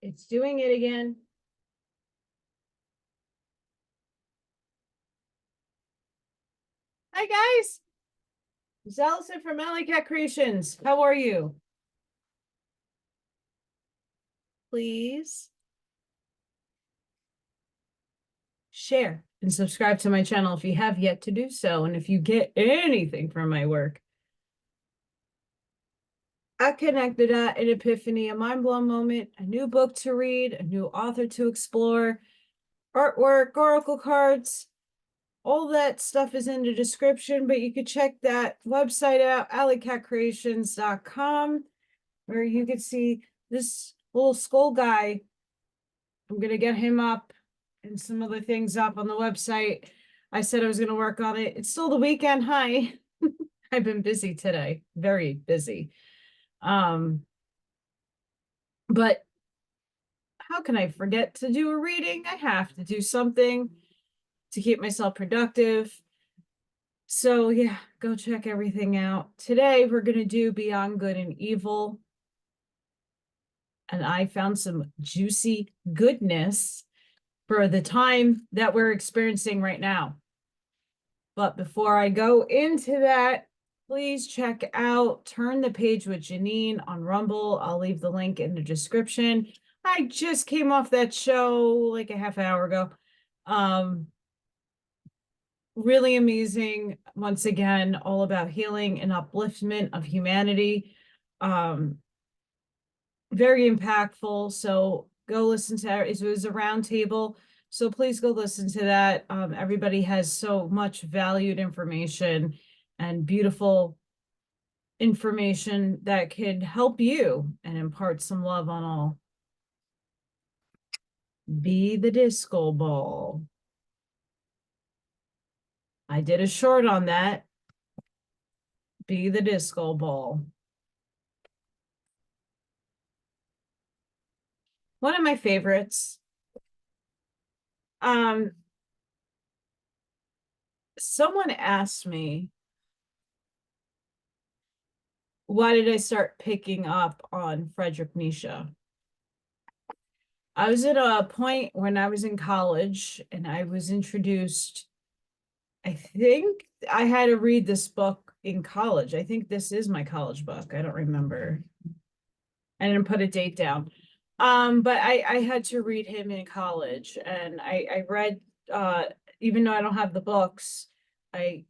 It's doing it again. Hi, guys. It's Allison from Allykatkreations. How are you? Please share and subscribe to my channel if you have yet to do so. And if you get anything from my work, a connected an epiphany, a mind-blown moment, a new book to read, a new author to explore, artwork, oracle cards, all that stuff is in the description, but you could check that website out, AllyKatzkreations.com, where you could see this little skull guy. I'm going to get him up and some other things up on the website. I said I was going to work on it. It's still the weekend. Hi. I've been busy today, very busy. But how can I forget to do a reading? I have to do something to keep myself productive. So yeah, go check everything out. Today we're going to do Beyond Good and Evil. And I found some juicy goodness for the time that we're experiencing right now. But before I go into that, please check out Turn the Page with Janine on Rumble. I'll leave the link in the description. I just came off that show like a half hour ago. Really amazing. Once again, all about healing and upliftment of humanity. Very impactful. So go listen to it. It was a round table. So please go listen to that. Everybody has so much valued information and beautiful information that could help you and impart some love on all. Be the disco ball. I did a short on that. Be the disco ball. One of my favorites. Someone asked me, why did I start picking up on Friedrich Nietzsche? I was at a point when I was in college and I was introduced, I think I had to read this book in college. I think this is my college book. I don't remember. I didn't put a date down. But I had to read him in college, and I read, even though I don't have the books, The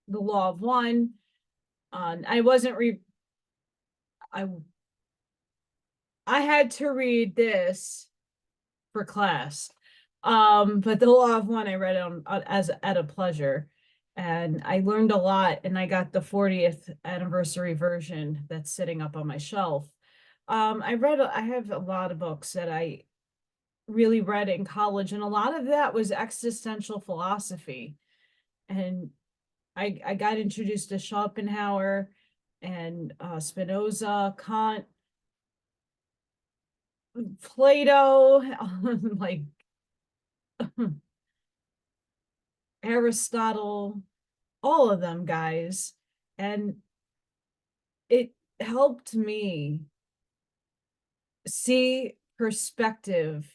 Law of One. I wasn't I had to read this for class. But The Law of One I read on as at a pleasure, and I learned a lot, and I got the 40th anniversary version that's sitting up on my shelf. I have a lot of books that I really read in college, and a lot of that was existential philosophy. And I got introduced to Schopenhauer and Spinoza, Kant, Plato, like Aristotle, all of them guys. And it helped me see perspective,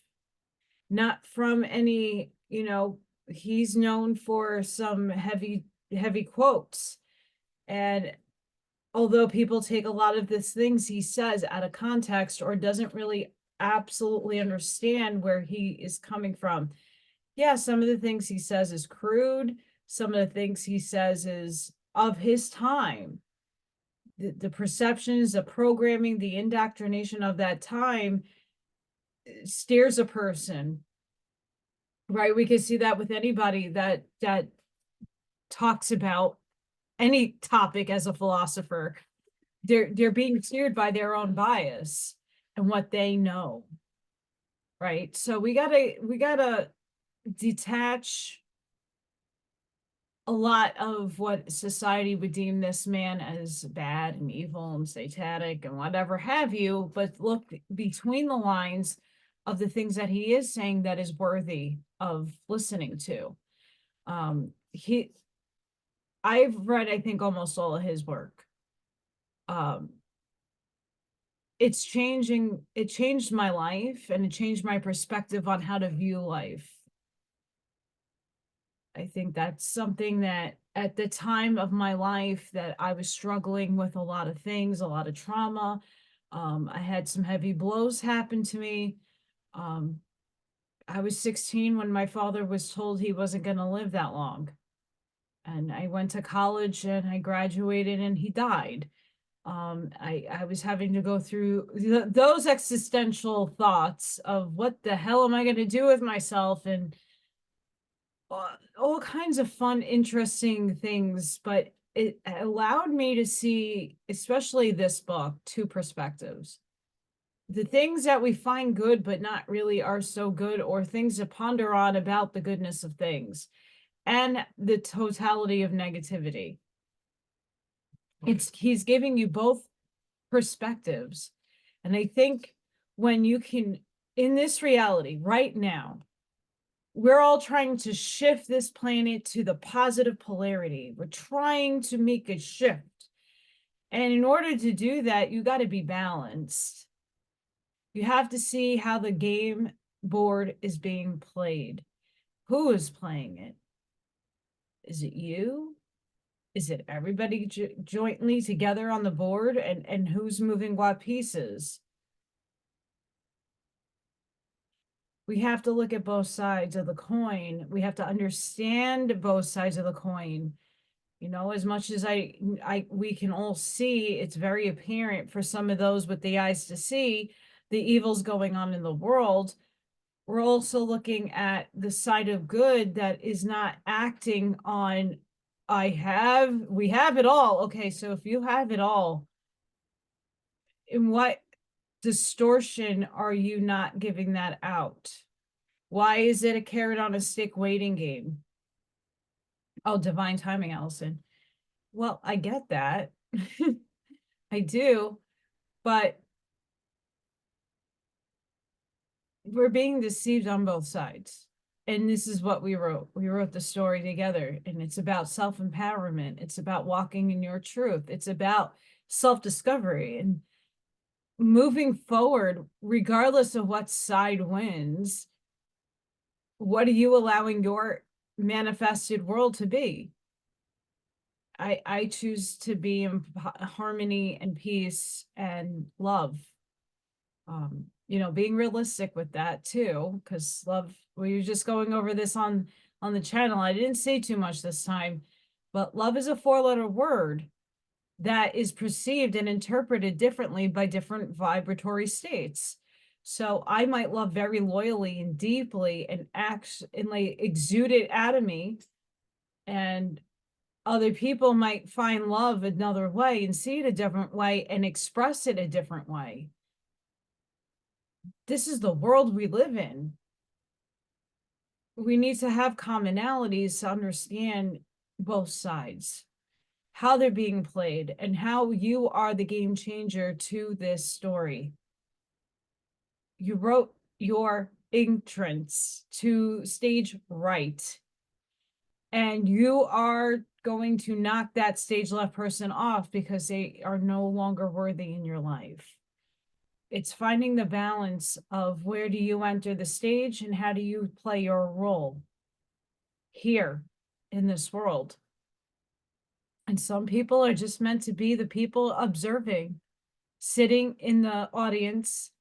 not from any, he's known for some heavy quotes. And although people take a lot of the things he says out of context or doesn't really absolutely understand where he is coming from. Yeah, some of the things he says is crude. Some of the things he says is of his time. The perceptions, the programming, the indoctrination of that time steers a person, right? We can see that with anybody that talks about any topic as a philosopher. They're being steered by their own bias and what they know, right? So we gotta detach a lot of what society would deem this man as bad and evil and satanic and whatever have you, but look between the lines of the things that he is saying that is worthy of listening to. I've read, I think, almost all of his work. it changed my life, and it changed my perspective on how to view life. I think that's something that at the time of my life that I was struggling with a lot of things, a lot of trauma. I had some heavy blows happen to me. I was 16 when my father was told he wasn't going to live that long. And I went to college and I graduated and he died. I was having to go through those existential thoughts of what the hell am I going to do with myself, and all kinds of fun, interesting things. But it allowed me to see, especially this book, two perspectives. The things that we find good but not really are so good, or things to ponder on about the goodness of things, and the totality of negativity. He's giving you both perspectives. And I think when you can, in this reality right now, we're all trying to shift this planet to the positive polarity. We're trying to make a shift. And in order to do that, you got to be balanced. You have to see how the game board is being played. Who is playing it? Is it you? Is it everybody jointly together on the board? And who's moving what pieces? We have to look at both sides of the coin. We have to understand both sides of the coin. You know, as much as we can all see, it's very apparent for some of those with the eyes to see the evils going on in the world. We're also looking at the side of good that is not acting on, we have it all. Okay, so if you have it all, in what distortion are you not giving that out? Why is it a carrot on a stick waiting game? Oh, divine timing, Allison. Well, I get that. I do, but we're being deceived on both sides. And this is what we wrote. We wrote the story together, and it's about self-empowerment. It's about walking in your truth. It's about self-discovery and moving forward, regardless of what side wins. What are you allowing your manifested world to be? I choose to be in harmony and peace and love. You know, being realistic with that too, because love, we were just going over this on the channel. I didn't say too much this time, but love is a 4-letter word that is perceived and interpreted differently by different vibratory states. So I might love very loyally and deeply and exude it out of me, and other people might find love another way and see it a different way and express it a different way. This is the world we live in. We need to have commonalities to understand both sides, how they're being played, and how you are the game changer to this story. You wrote your entrance to stage right, and you are going to knock that stage left person off because they are no longer worthy in your life. It's finding the balance of where do you enter the stage and how do you play your role here in this world. And some people are just meant to be the people observing, sitting in the audience,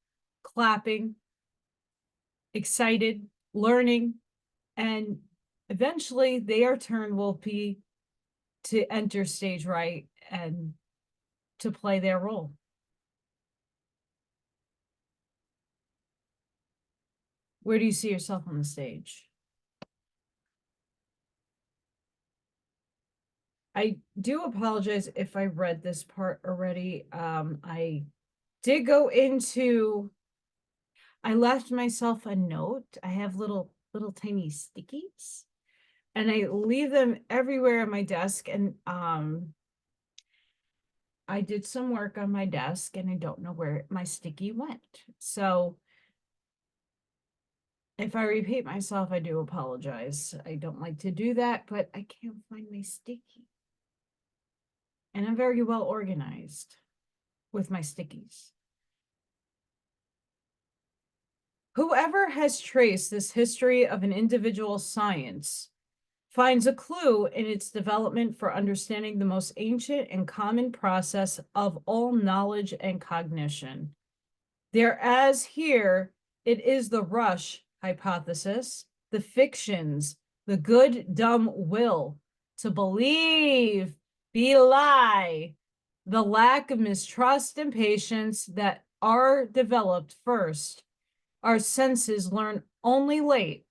clapping, excited, learning, and eventually their turn will be to enter stage right and to play their role. Where do you see yourself on the stage? I do apologize if I read this part already. I did go into, I left myself a note. I have little tiny stickies, and I leave them everywhere on my desk. And I did some work on my desk and I don't know where my sticky went. So if I repeat myself, I do apologize. I don't like to do that, but I can't find my sticky. And I'm very well organized with my stickies. Whoever has traced this history of an individual science finds a clue in its development for understanding the most ancient and common process of all knowledge and cognition. Thereas here, it is the rush hypothesis, the fictions, the good dumb will to believe, belie, the lack of mistrust and patience that are developed first. Our senses learn only late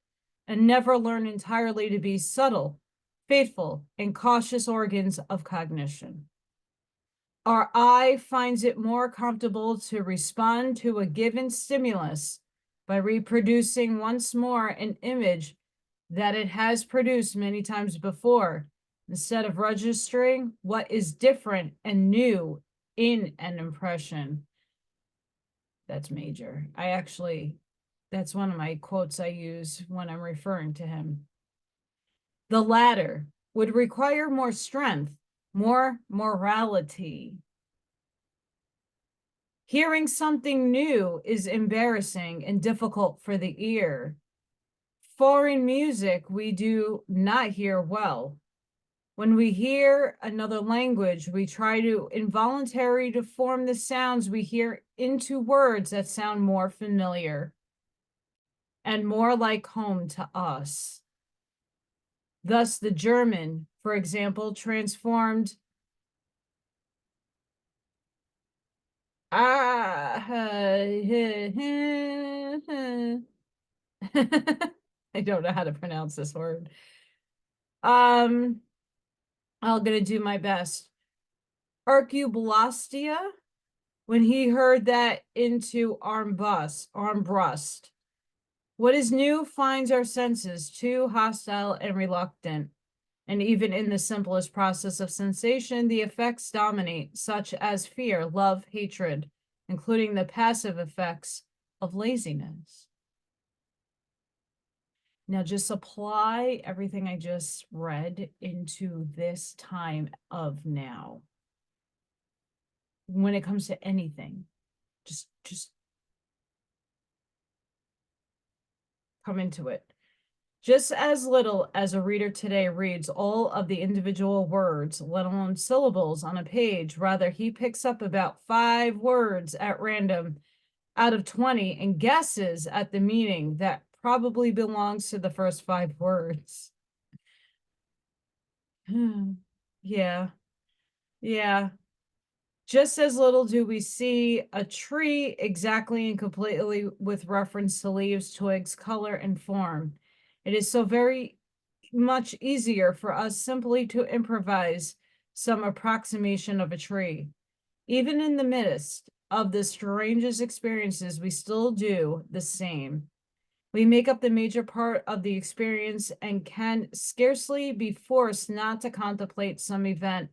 and never learn entirely to be subtle, faithful, and cautious organs of cognition. Our eye finds it more comfortable to respond to a given stimulus by reproducing once more an image that it has produced many times before, instead of registering what is different and new in an impression. That's major. That's one of my quotes I use when I'm referring to him. The latter would require more strength, more morality. Hearing something new is embarrassing and difficult for the ear. Foreign music we do not hear well. When we hear another language, we try to involuntarily to form the sounds we hear into words that sound more familiar and more like home to us. Thus, the German, for example, transformed I don't know how to pronounce this word. I'm gonna do my best. Arqueblastia, when he heard that into armbrust. What is new finds our senses too hostile and reluctant. And even in the simplest process of sensation, the effects dominate, such as fear, love, hatred, including the passive effects of laziness. Now just apply everything I just read into this time of now. When it comes to anything, just come into it. Just as little as a reader today reads all of the individual words, let alone syllables on a page, rather he picks up about 5 words at random out of 20 and guesses at the meaning that probably belongs to the first 5 words. Yeah. Just as little do we see a tree exactly and completely with reference to leaves, twigs, color, and form. It is so very much easier for us simply to improvise some approximation of a tree. Even in the midst of the strangest experiences, we still do the same. We make up the major part of the experience and can scarcely be forced not to contemplate some event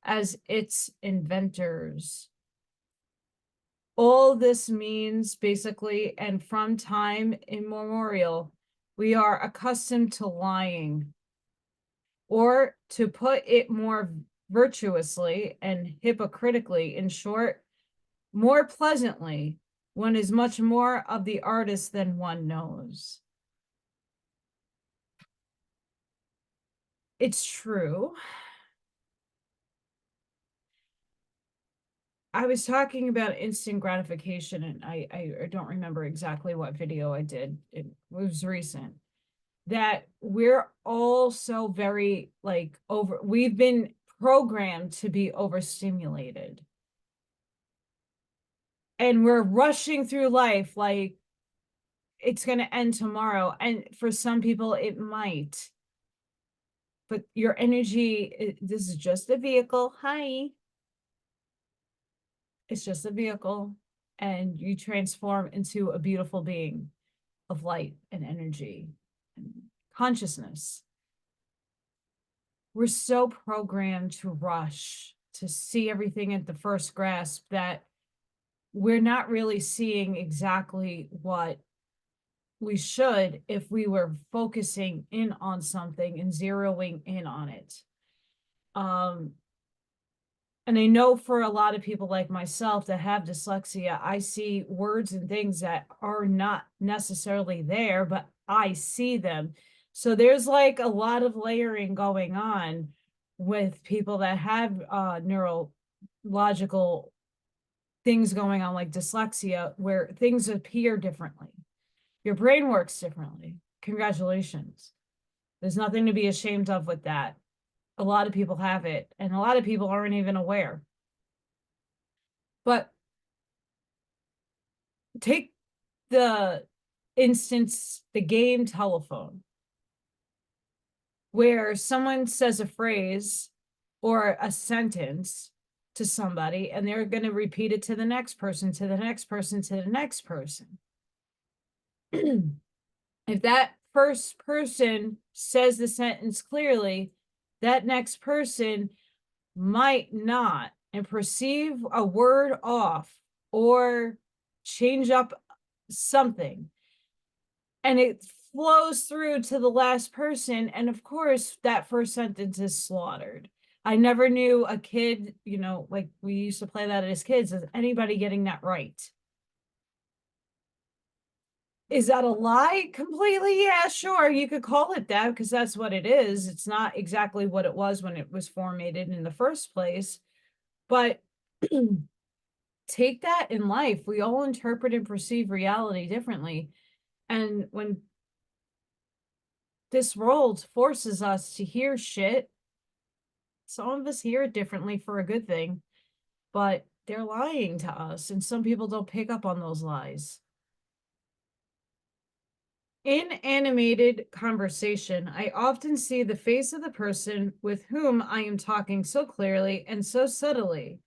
as its inventors. All this means basically, and from time immemorial, we are accustomed to lying, or to put it more virtuously and hypocritically, in short, more pleasantly, one is much more of the artist than one knows. It's true. I was talking about instant gratification, and I don't remember exactly what video I did. It was recent. That we're all so very we've been programmed to be overstimulated. And we're rushing through life like it's going to end tomorrow. And for some people, it might. But your energy, this is just a vehicle. Hi. It's just a vehicle. And you transform into a beautiful being of light and energy and consciousness. We're so programmed to rush, to see everything at the first grasp, that we're not really seeing exactly what we should if we were focusing in on something and zeroing in on it. And I know for a lot of people like myself that have dyslexia, I see words and things that are not necessarily there, but I see them. So there's like a lot of layering going on with people that have neurological things going on, like dyslexia, where things appear differently. Your brain works differently. Congratulations. There's nothing to be ashamed of with that. A lot of people have it, and a lot of people aren't even aware. But take the instance, the game telephone, where someone says a phrase or a sentence to somebody, and they're going to repeat it to the next person, to the next person, to the next person. If that first person says the sentence clearly, that next person might not, and perceive a word off or change up something, and it flows through to the last person, and of course that first sentence is slaughtered. I never knew a kid, you know, like we used to play that as kids, as anybody getting that right. Is that a lie completely? Yeah, sure, you could call it that because that's what it is. It's not exactly what it was when it was formatted in the first place, but take that in life. We all interpret and perceive reality differently. And when this world forces us to hear shit, some of us hear it differently for a good thing, but they're lying to us, and some people don't pick up on those lies. In animated conversation, I often see the face of the person with whom I am talking so clearly and so subtly.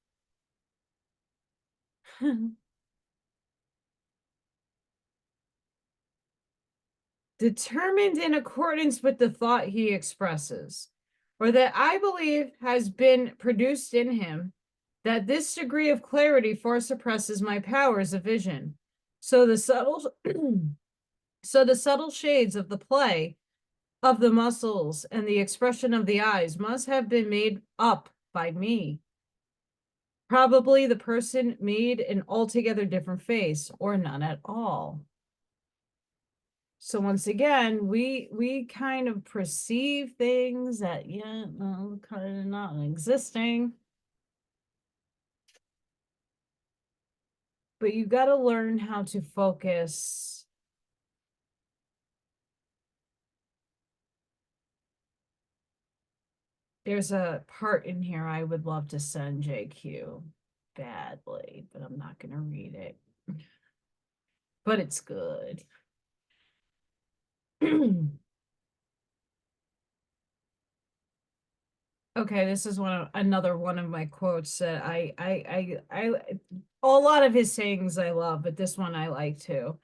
Determined in accordance with the thought he expresses, or that I believe has been produced in him, that this degree of clarity far suppresses my powers of vision. So the subtle so the subtle shades of the play of the muscles and the expression of the eyes must have been made up by me. Probably the person made an altogether different face, or none at all. So once again, we kind of perceive things that, yeah, kind of not existing. But you got to learn how to focus. There's a part in here I would love to send JQ badly, but I'm not going to read it. But it's good. Okay, this is another one of my quotes that a lot of his sayings I love, but this one I like too.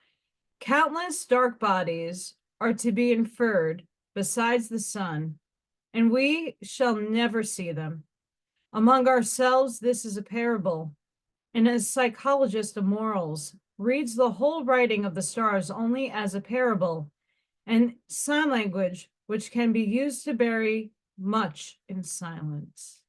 Countless dark bodies are to be inferred besides the sun, and we shall never see them. Among ourselves, this is a parable, and a psychologist of morals reads the whole writing of the stars only as a parable, and sign language, which can be used to bury much in silence.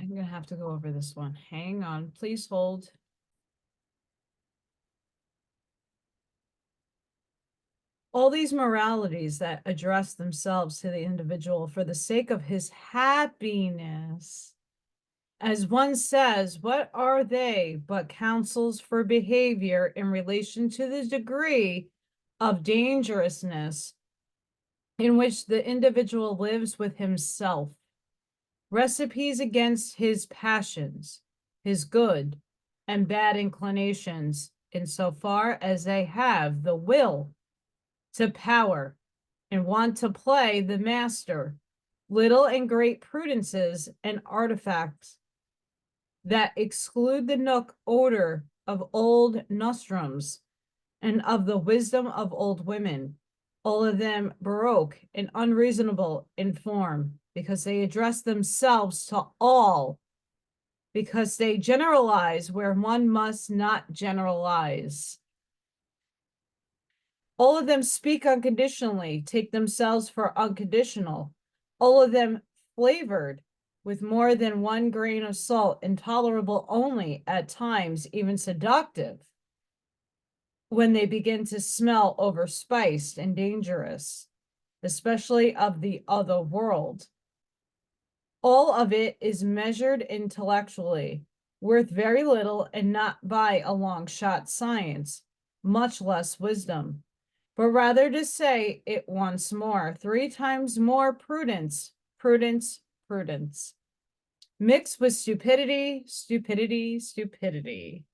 I'm going to have to go over this one. Hang on, please hold. All these moralities that address themselves to the individual for the sake of his happiness. As one says, what are they but counsels for behavior in relation to the degree of dangerousness in which the individual lives with himself? Recipes against his passions, his good and bad inclinations, insofar as they have the will to power and want to play the master, little and great prudences and artifacts that exclude the nook odor of old nostrums and of the wisdom of old women, all of them baroque and unreasonable in form, because they address themselves to all, because they generalize where one must not generalize. All of them speak unconditionally, take themselves for unconditional. All of them flavored with more than one grain of salt, intolerable only at times, even seductive, when they begin to smell overspiced and dangerous, especially of the other world. All of it is measured intellectually, worth very little, and not by a long shot science, much less wisdom, but rather to say it once more, 3 times more prudence, prudence, prudence, mixed with stupidity, stupidity, stupidity,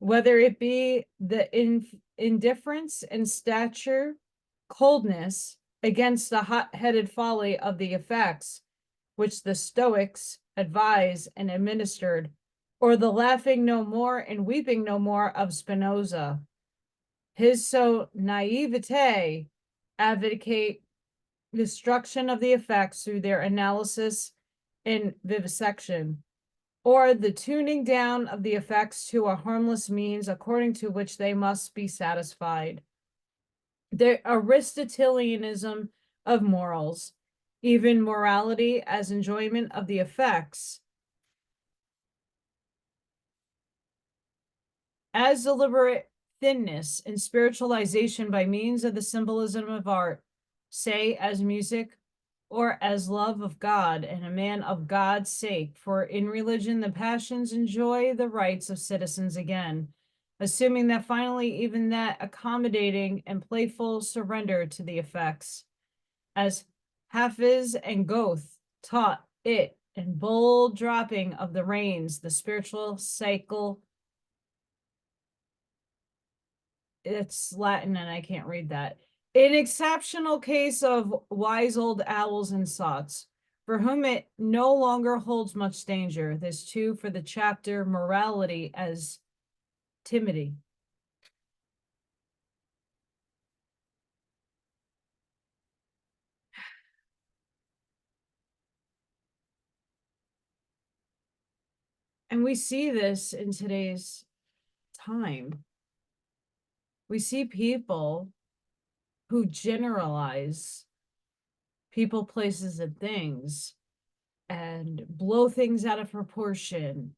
whether it be the indifference and stature, coldness against the hot-headed folly of the effects, which the Stoics advised and administered, or the laughing no more and weeping no more of Spinoza. His so naivete advocate destruction of the effects through their analysis and vivisection, or the tuning down of the effects to a harmless means according to which they must be satisfied. The Aristotelianism of morals, even morality as enjoyment of the effects, as deliberate thinness and spiritualization by means of the symbolism of art, say as music, or as love of God and a man of God's sake, for in religion the passions enjoy the rights of citizens again, assuming that finally even that accommodating and playful surrender to the effects, as Hafiz and Goethe taught it, and bold dropping of the reins, the spiritual cycle. It's Latin and I can't read that. An exceptional case of wise old owls and sots, for whom it no longer holds much danger. This too for the chapter morality as timidity. And we see this in today's time. We see people who generalize people, places, and things and blow things out of proportion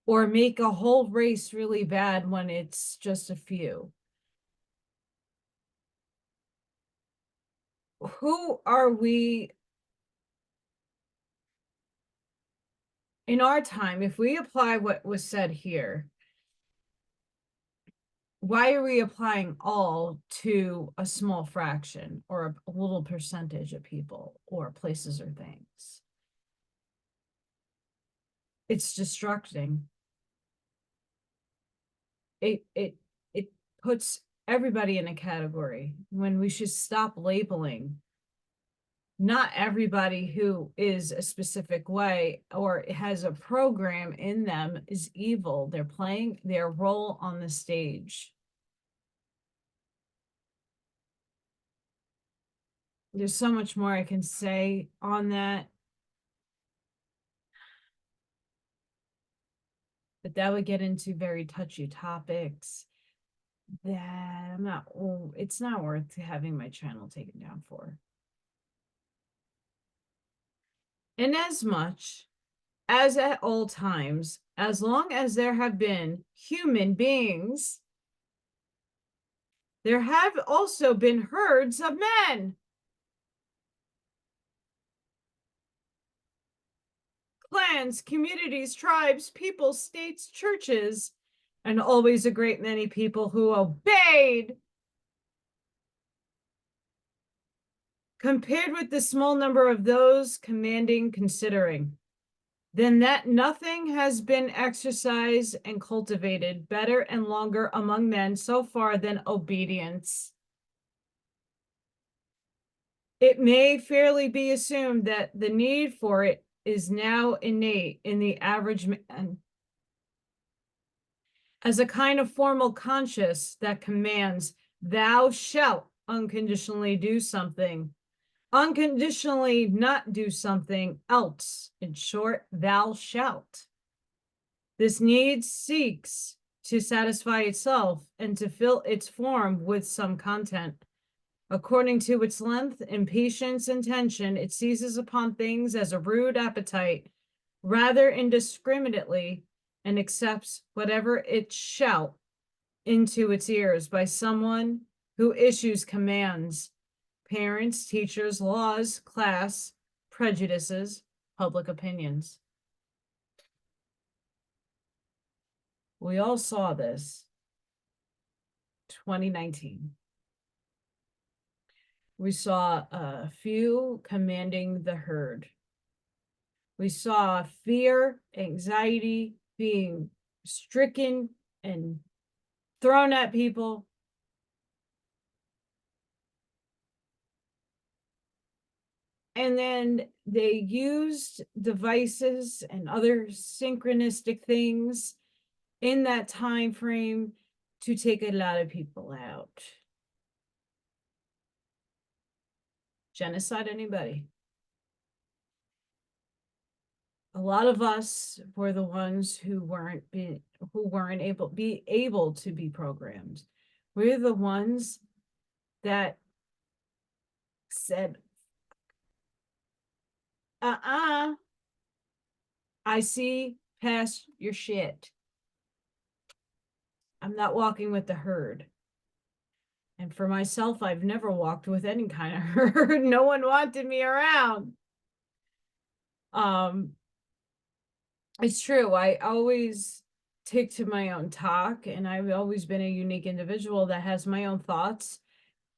or make a whole race really bad when it's just a few. Who are we in our time? If we apply what was said here, why are we applying all to a small fraction or a little percentage of people or places or things? It's destructing. It puts everybody in a category when we should stop labeling. Not everybody who is a specific way or has a program in them is evil. They're playing their role on the stage. There's so much more I can say on that, but that would get into very touchy topics that it's not worth having my channel taken down for. Inasmuch as at all times, as long as there have been human beings, there have also been herds of men. Clans, communities, tribes, peoples, states, churches, and always a great many people who obeyed, compared with the small number of those commanding, considering, then that nothing has been exercised and cultivated better and longer among men so far than obedience. It may fairly be assumed that the need for it is now innate in the average man, as a kind of formal conscience that commands, thou shalt unconditionally do something, unconditionally not do something else. In short, thou shalt. This need seeks to satisfy itself and to fill its form with some content. According to its length, impatience, and tension, it seizes upon things as a rude appetite, rather indiscriminately, and accepts whatever it shall into its ears by someone who issues commands: parents, teachers, laws, class, prejudices, public opinions. We all saw this. 2019. We saw a few commanding the herd. We saw fear, anxiety being stricken and thrown at people. And then they used devices and other synchronistic things in that time frame to take a lot of people out. Genocide anybody? A lot of us were the ones who weren't able to be programmed. We're the ones that said, I see past your shit. I'm not walking with the herd. And for myself, I've never walked with any kind of herd. No one wanted me around. It's true. I always take to my own talk, and I've always been a unique individual that has my own thoughts.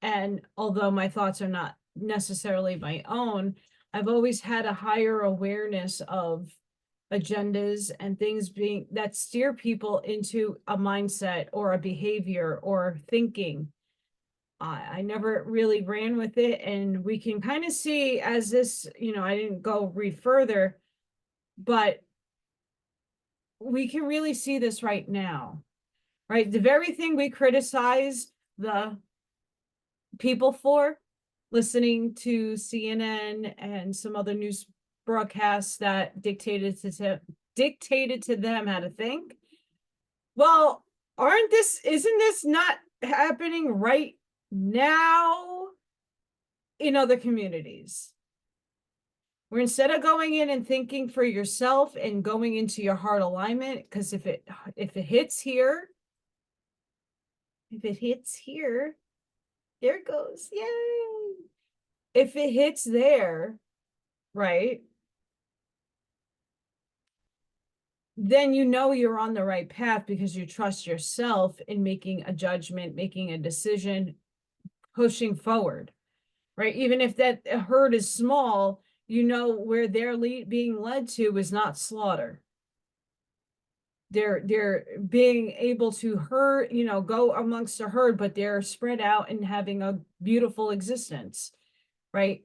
And although my thoughts are not necessarily my own, I've always had a higher awareness of agendas and things being that steer people into a mindset or a behavior or thinking. I never really ran with it, and we can kind of see as this, I didn't go read further, but we can really see this right now, right? The very thing we criticize the people for, listening to CNN and some other news broadcasts that dictated to them how to think. Well, isn't this not happening right now in other communities? Where instead of going in and thinking for yourself and going into your heart alignment, because if it hits here, there it goes. Yay. If it hits there, right, then you're on the right path because you trust yourself in making a judgment, making a decision, pushing forward, right? Even if that herd is small, where they're being led to is not slaughter. They're being able to go amongst a herd, but they're spread out and having a beautiful existence, right?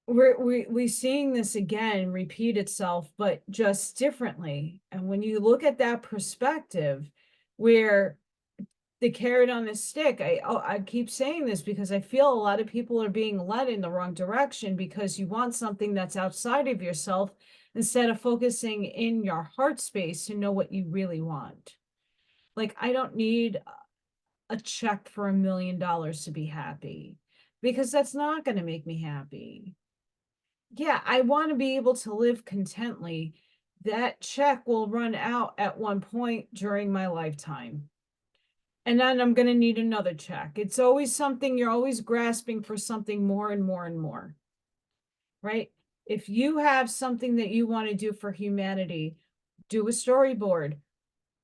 We seeing this again repeat itself, but just differently. And when you look at that perspective, where the carrot on the stick, I keep saying this because I feel a lot of people are being led in the wrong direction because you want something that's outside of yourself instead of focusing in your heart space to know what you really want. Like, I don't need a check for $1 million to be happy, because that's not going to make me happy. Yeah, I want to be able to live contently. That check will run out at one point during my lifetime. And then I'm going to need another check. It's always something, you're always grasping for something more and more and more, right? If you have something that you want to do for humanity, do a storyboard,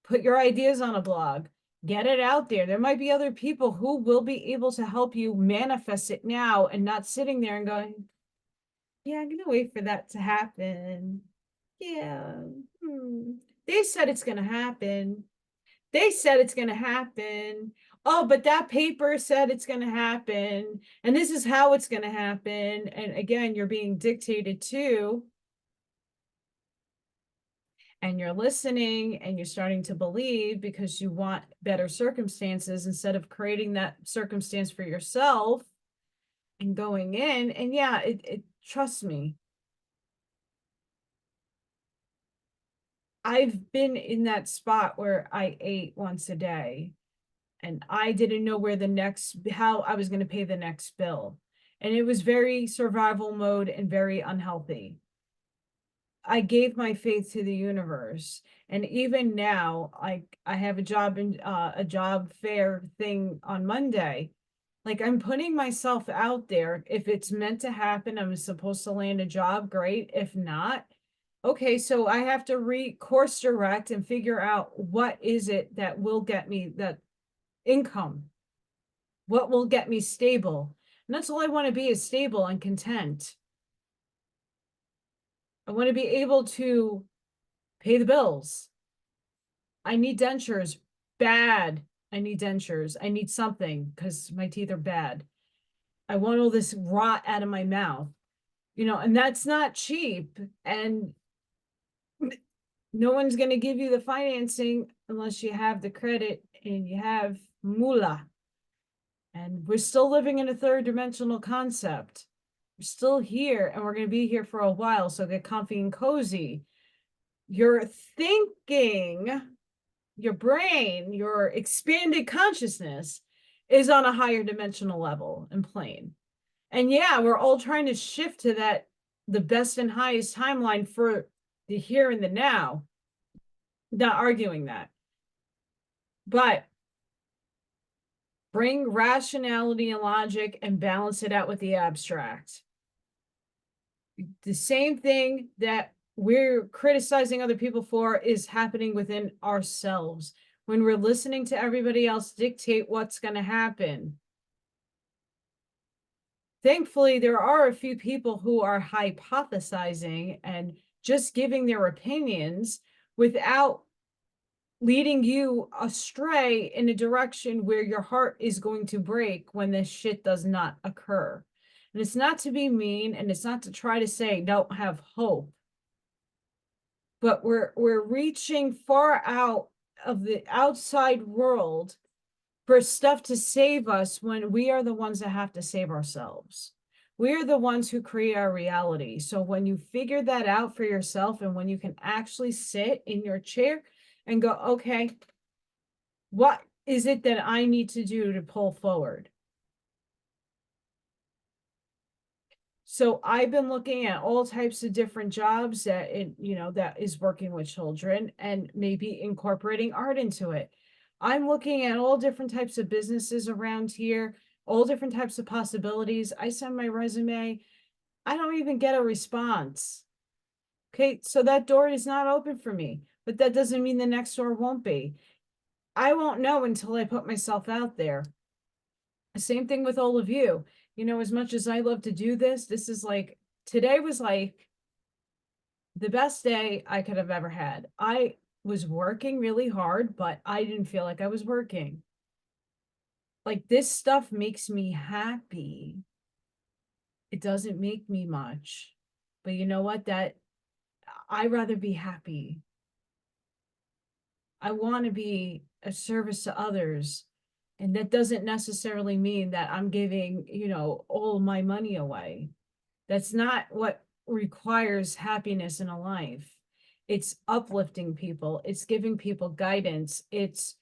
put your ideas on a blog, get it out there. There might be other people who will be able to help you manifest it now, and not sitting there and going, yeah, I'm going to wait for that to happen. Yeah. They said it's going to happen. They said it's going to happen. Oh, but that paper said it's going to happen. And this is how it's going to happen. And again, you're being dictated to. And you're listening and you're starting to believe because you want better circumstances instead of creating that circumstance for yourself. and going in. And yeah, it trust me, I've been in that spot where I ate once a day and I didn't know how I was going to pay the next bill. And it was very survival mode and very unhealthy. I gave my faith to the universe. And even now, I have a job fair thing on Monday. Like, I'm putting myself out there. If it's meant to happen, I'm supposed to land a job, great. If not, okay, so I have to course direct and figure out what is it that will get me that income, what will get me stable. And that's all I want to be, is stable and content. I want to be able to pay the bills. I need dentures bad. I need dentures. I need something because my teeth are bad. I want all this rot out of my mouth, and that's not cheap. And no one's going to give you the financing unless you have the credit and you have moolah. And we're still living in a third dimensional concept. We're still here and we're going to be here for a while. So get comfy and cozy. Your thinking, your brain, your expanded consciousness is on a higher dimensional level and plane. And yeah, we're all trying to shift to the best and highest timeline for the here and the now. Not arguing that. But bring rationality and logic and balance it out with the abstract. The same thing that we're criticizing other people for is happening within ourselves when we're listening to everybody else dictate what's going to happen. Thankfully, there are a few people who are hypothesizing and just giving their opinions without leading you astray in a direction where your heart is going to break when this shit does not occur. And it's not to be mean, and it's not to try to say don't have hope. But we're reaching far out of the outside world for stuff to save us when we are the ones that have to save ourselves. We are the ones who create our reality. So when you figure that out for yourself, and when you can actually sit in your chair and go, okay, what is it that I need to do to pull forward? So I've been looking at all types of different jobs that is working with children and maybe incorporating art into it. I'm looking at all different types of businesses around here, all different types of possibilities. I send my resume. I don't even get a response. Okay, so that door is not open for me, but that doesn't mean the next door won't be. I won't know until I put myself out there. Same thing with all of you. As much as I love to do this, today was like the best day I could have ever had. I was working really hard, but I didn't feel like I was working. Like, this stuff makes me happy. It doesn't make me much, but you know what? I'd rather be happy. I want to be a service to others. And that doesn't necessarily mean that I'm giving, all my money away. That's not what requires happiness in a life. It's uplifting people. It's giving people guidance. It's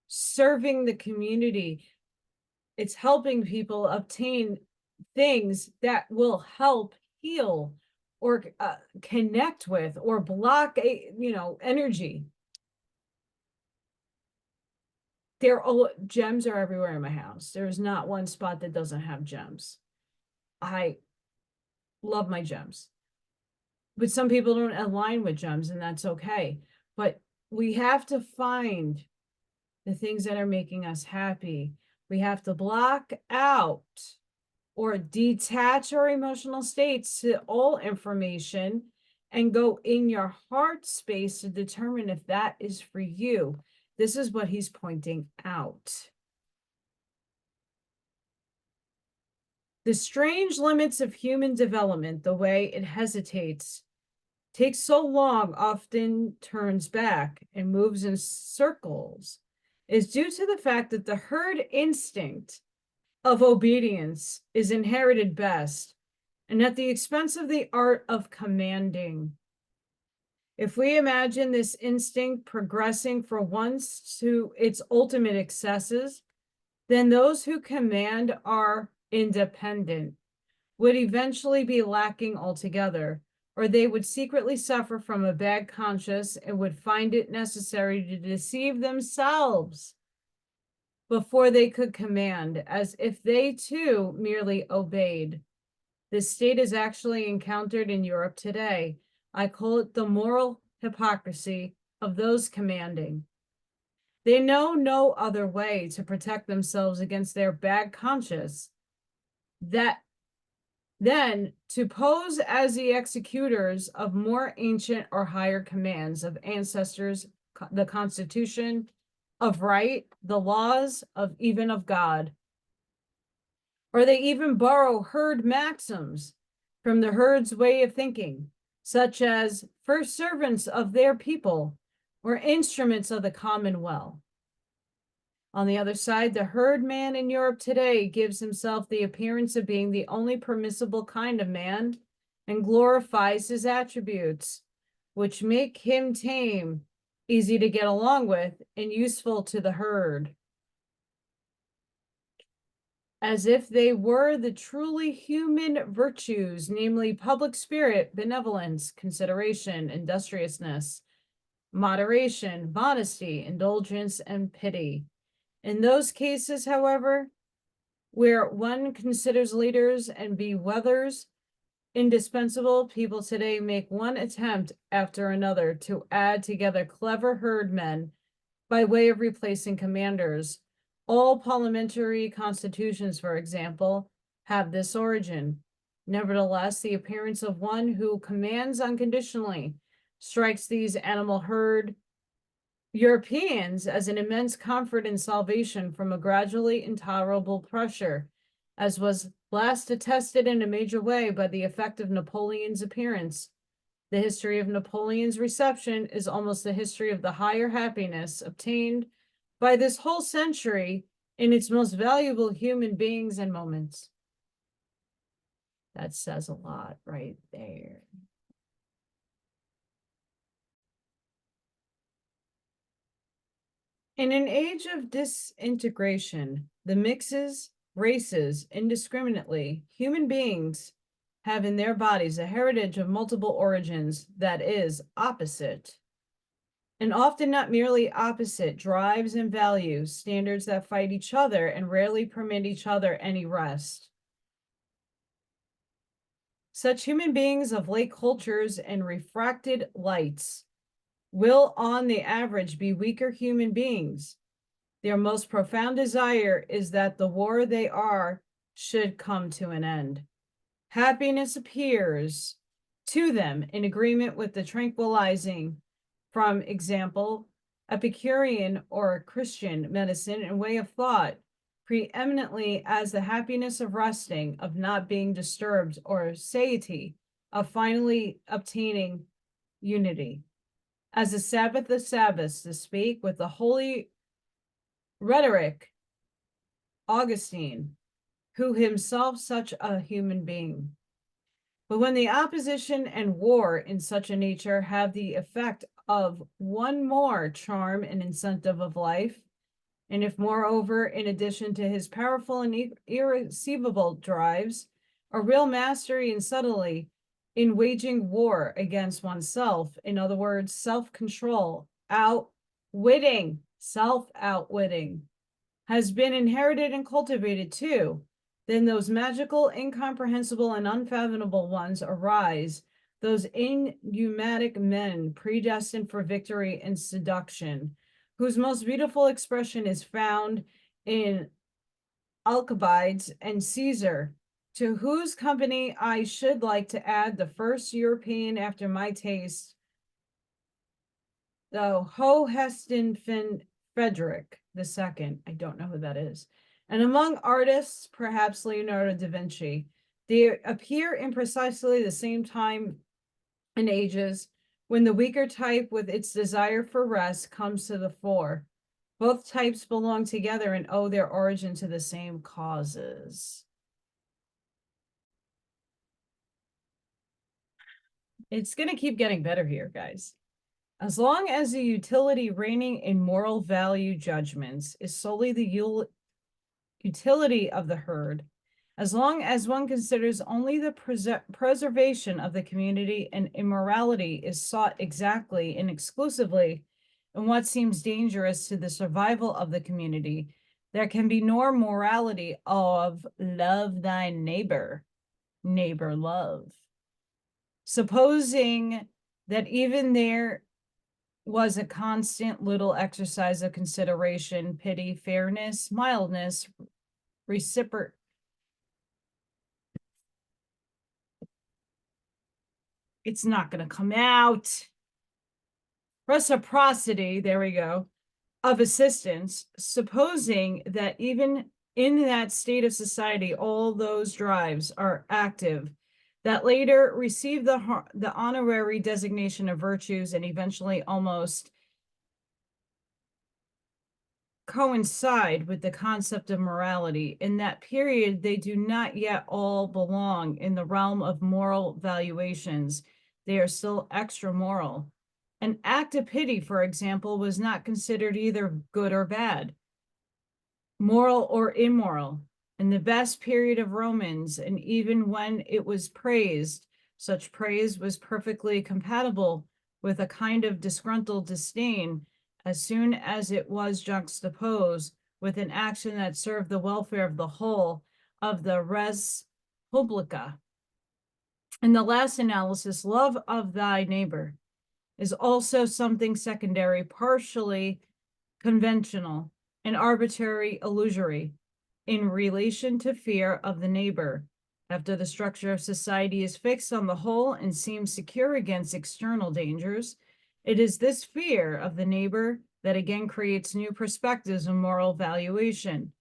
serving the community. It's helping people obtain things that will help heal or connect with or block energy. Gems are everywhere in my house. There's not one spot that doesn't have gems. I love my gems. But some people don't align with gems, and that's okay. But we have to find the things that are making us happy. We have to block out or detach our emotional states to all information and go in your heart space to determine if that is for you. This is what he's pointing out. The strange limits of human development, the way it hesitates, takes so long, often turns back and moves in circles, is due to the fact that the herd instinct of obedience is inherited best, and at the expense of the art of commanding. If we imagine this instinct progressing for once to its ultimate excesses, then those who command are independent would eventually be lacking altogether, or they would secretly suffer from a bad conscience and would find it necessary to deceive themselves before they could command, as if they too merely obeyed. This state is actually encountered in Europe today. I call it the moral hypocrisy of those commanding. They know no other way to protect themselves against their bad conscience than to pose as the executors of more ancient or higher commands of ancestors, the Constitution, of right, the laws of even of God. Or they even borrow herd maxims from the herd's way of thinking, such as first servants of their people or instruments of the commonwealth. On the other side, the herd man in Europe today gives himself the appearance of being the only permissible kind of man and glorifies his attributes, which make him tame, easy to get along with, and useful to the herd, as if they were the truly human virtues, namely public spirit, benevolence, consideration, industriousness, moderation, modesty, indulgence, and pity. In those cases, however, where one considers leaders and bewethers indispensable, people today make one attempt after another to add together clever herdmen by way of replacing commanders. All parliamentary constitutions, for example, have this origin. Nevertheless, the appearance of one who commands unconditionally strikes these animal herd Europeans as an immense comfort and salvation from a gradually intolerable pressure, as was last attested in a major way by the effect of Napoleon's appearance. The history of Napoleon's reception is almost the history of the higher happiness obtained by this whole century in its most valuable human beings and moments. That says a lot right there. In an age of disintegration, the mixes, races, indiscriminately, human beings have in their bodies a heritage of multiple origins that is opposite, and often not merely opposite, drives and values, standards that fight each other and rarely permit each other any rest. Such human beings of late cultures and refracted lights will on the average be weaker human beings. Their most profound desire is that the war they are should come to an end. Happiness appears to them in agreement with the tranquilizing, from example, Epicurean or Christian medicine and way of thought, preeminently as the happiness of resting, of not being disturbed, or satiety, of finally obtaining unity. As the Sabbath of Sabbaths, to speak with the holy rhetoric, Augustine, who himself such a human being. But when the opposition and war in such a nature have the effect of one more charm and incentive of life, and if moreover, in addition to his powerful and irresistible drives, a real mastery and subtlety in waging war against oneself, in other words, self-control, outwitting, self-outwitting, has been inherited and cultivated too, then those magical, incomprehensible, and unfathomable ones arise, those enigmatic men predestined for victory and seduction, whose most beautiful expression is found in Alcibiades and Caesar, to whose company I should like to add the first European after my taste, the Hohenstaufen Friedrich II. I don't know who that is. And among artists, perhaps Leonardo da Vinci. They appear in precisely the same time and ages when the weaker type with its desire for rest comes to the fore. Both types belong together and owe their origin to the same causes. It's going to keep getting better here, guys. As long as the utility reigning in moral value judgments is solely the utility of the herd, as long as one considers only the preservation of the community and immorality is sought exactly and exclusively in what seems dangerous to the survival of the community, there can be no morality of love thy neighbor, neighbor love. Supposing that even there was a constant little exercise of consideration, pity, fairness, mildness, reciprocity. It's not going to come out. Reciprocity, there we go, of assistance, supposing that even in that state of society, all those drives are active, that later receive the honorary designation of virtues and eventually almost coincide with the concept of morality. In that period, they do not yet all belong in the realm of moral valuations. They are still extra moral. An act of pity, for example, was not considered either good or bad, moral or immoral. In the best period of Romans, and even when it was praised, such praise was perfectly compatible with a kind of disgruntled disdain as soon as it was juxtaposed with an action that served the welfare of the whole of the res publica. In the last analysis, love of thy neighbor is also something secondary, partially conventional, and arbitrary, illusory, in relation to fear of the neighbor. After the structure of society is fixed on the whole and seems secure against external dangers, it is this fear of the neighbor that again creates new perspectives of moral valuation.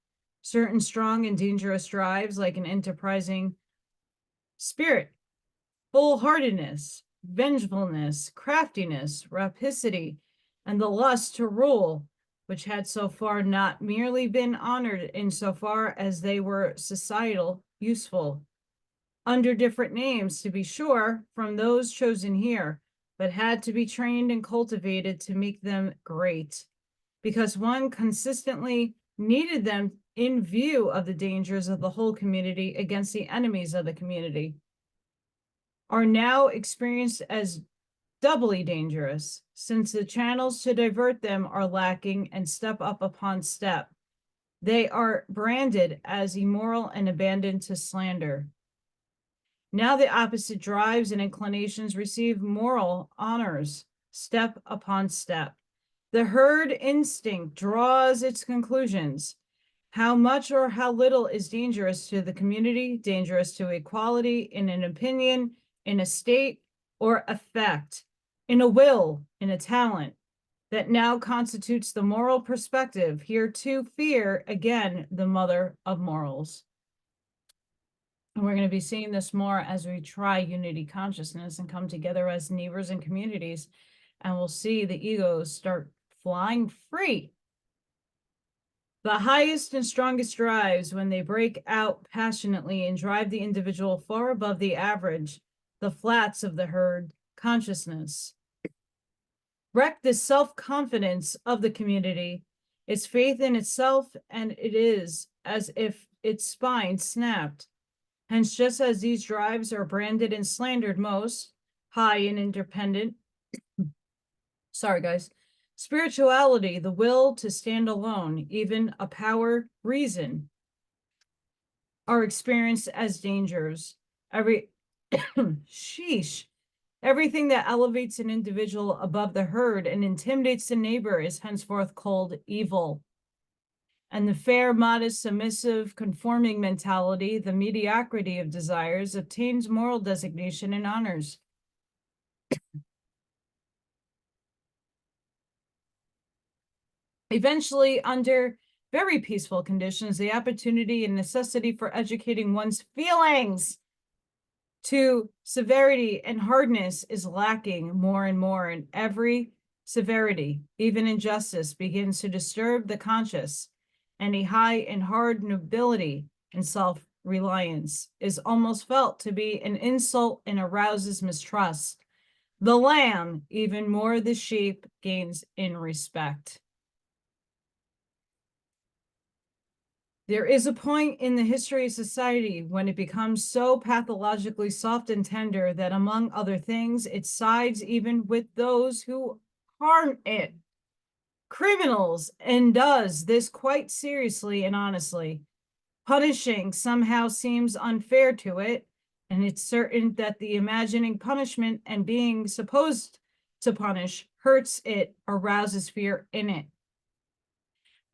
Certain strong and dangerous drives, like an enterprising spirit, full-heartedness, vengefulness, craftiness, rapacity, and the lust to rule, which had so far not merely been honored insofar as they were societal useful, under different names, to be sure, from those chosen here, but had to be trained and cultivated to make them great, because one consistently needed them in view of the dangers of the whole community against the enemies of the community, are now experienced as doubly dangerous, since the channels to divert them are lacking, and step up upon step, they are branded as immoral and abandoned to slander. Now the opposite drives and inclinations receive moral honors, step upon step. The herd instinct draws its conclusions. How much or how little is dangerous to the community, dangerous to equality, in an opinion, in a state, or effect, in a will, in a talent, that now constitutes the moral perspective. Here too, fear, again, the mother of morals. And we're going to be seeing this more as we try unity consciousness and come together as neighbors and communities, and we'll see the egos start flying free. The highest and strongest drives, when they break out passionately and drive the individual far above the average, the flats of the herd consciousness, wreck the self-confidence of the community, its faith in itself, and it is as if its spine snapped. Hence, just as these drives are branded and slandered most, high and independent, sorry guys, spirituality, the will to stand alone, even a power, reason, are experienced as dangers. Everything that elevates an individual above the herd and intimidates the neighbor is henceforth called evil. And the fair, modest, submissive, conforming mentality, the mediocrity of desires, obtains moral designation and honors. Eventually, under very peaceful conditions, the opportunity and necessity for educating one's feelings to severity and hardness is lacking more and more, and every severity, even injustice, begins to disturb the conscious. Any high and hard nobility and self-reliance is almost felt to be an insult and arouses mistrust. The lamb, even more the sheep, gains in respect. There is a point in the history of society when it becomes so pathologically soft and tender that, among other things, it sides even with those who harm it, criminals, and does this quite seriously and honestly. Punishing somehow seems unfair to it, and it's certain that the imagining punishment and being supposed to punish hurts it, arouses fear in it.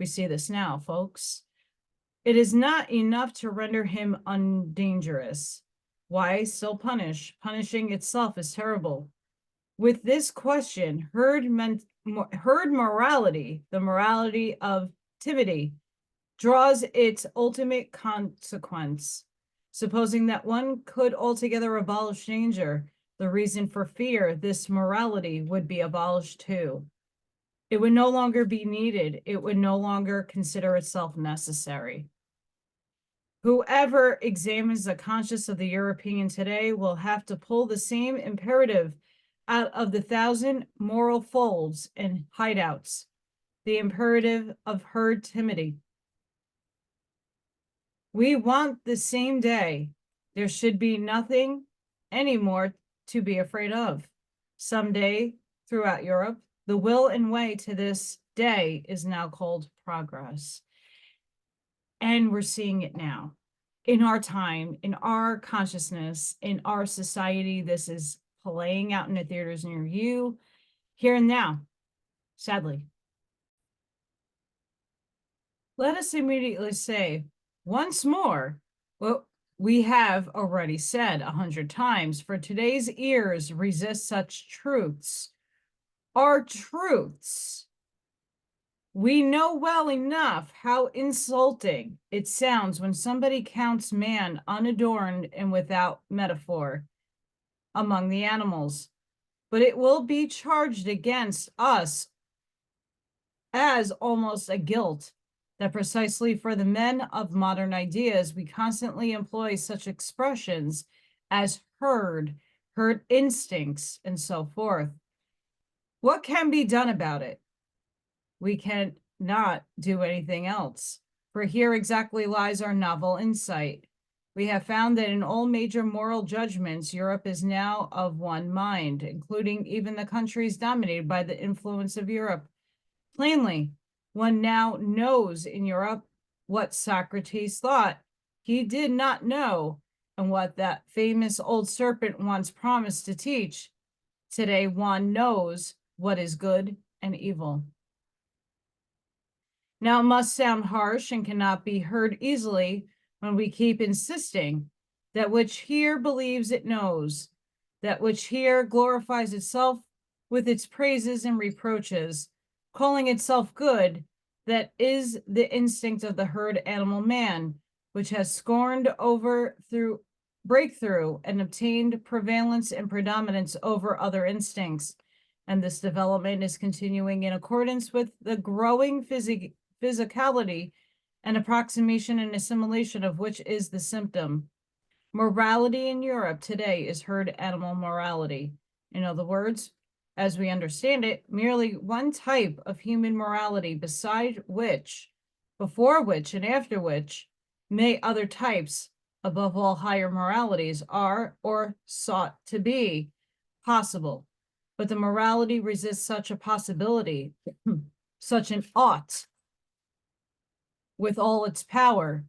We see this now, folks. It is not enough to render him undangerous. Why still punish? Punishing itself is terrible. With this question, herd morality, the morality of timidity, draws its ultimate consequence. Supposing that one could altogether abolish danger, the reason for fear, this morality would be abolished too. It would no longer be needed. It would no longer consider itself necessary. Whoever examines the conscience of the European today will have to pull the same imperative out of the thousand moral folds and hideouts, the imperative of herd timidity. We want the same day. There should be nothing anymore to be afraid of. Someday, throughout Europe, the will and way to this day is now called progress. And we're seeing it now. In our time, in our consciousness, in our society, this is playing out in the theaters near you, here and now, sadly. Let us immediately say, once more, what we have already said 100 times, for today's ears resist such truths. Are truths. We know well enough how insulting it sounds when somebody counts man unadorned and without metaphor among the animals, but it will be charged against us as almost a guilt that precisely for the men of modern ideas, we constantly employ such expressions as herd instincts, and so forth. What can be done about it? We cannot do anything else, for here exactly lies our novel insight. We have found that in all major moral judgments, Europe is now of one mind, including even the countries dominated by the influence of Europe. Plainly, one now knows in Europe what Socrates thought he did not know, and what that famous old serpent once promised to teach. Today, one knows what is good and evil. Now, it must sound harsh and cannot be heard easily when we keep insisting that which here believes it knows, that which here glorifies itself with its praises and reproaches, calling itself good, that is the instinct of the herd animal man, which has scorned over through breakthrough and obtained prevalence and predominance over other instincts. And this development is continuing in accordance with the growing physicality and approximation and assimilation of which is the symptom. Morality in Europe today is herd animal morality. In other words, as we understand it, merely one type of human morality beside which, before which, and after which, may other types, above all higher moralities, are or sought to be possible. But the morality resists such a possibility, such an ought, with all its power.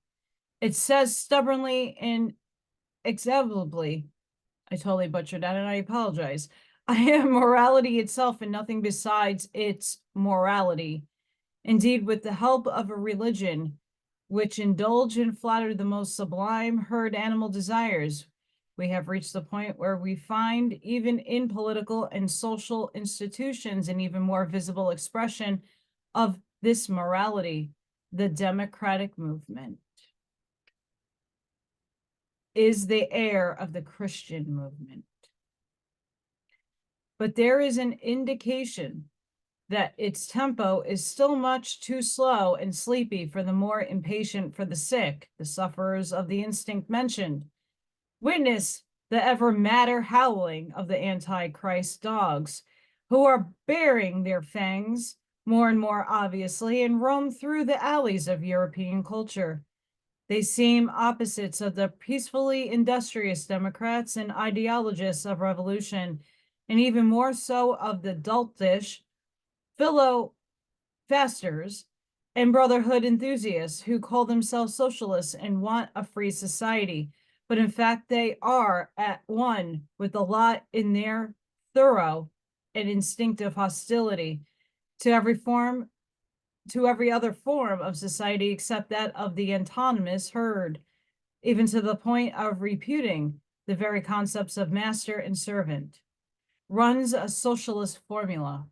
It says stubbornly and inexorably, I totally butchered that and I apologize, I am morality itself and nothing besides its morality. Indeed, with the help of a religion which indulge and flatter the most sublime herd animal desires, we have reached the point where we find even in political and social institutions an even more visible expression of this morality. The democratic movement is the heir of the Christian movement. But there is an indication that its tempo is still much too slow and sleepy for the more impatient, for the sick, the sufferers of the instinct mentioned. Witness the ever madder howling of the Antichrist dogs, who are baring their fangs more and more obviously and roam through the alleys of European culture. They seem opposites of the peacefully industrious Democrats and ideologists of revolution, and even more so of the doltish fasters and brotherhood enthusiasts who call themselves socialists and want a free society. But in fact, they are at one with the lot in their thorough and instinctive hostility to every other form of society except that of the autonomous herd, even to the point of reputing the very concepts of master and servant. Runs a socialist formula.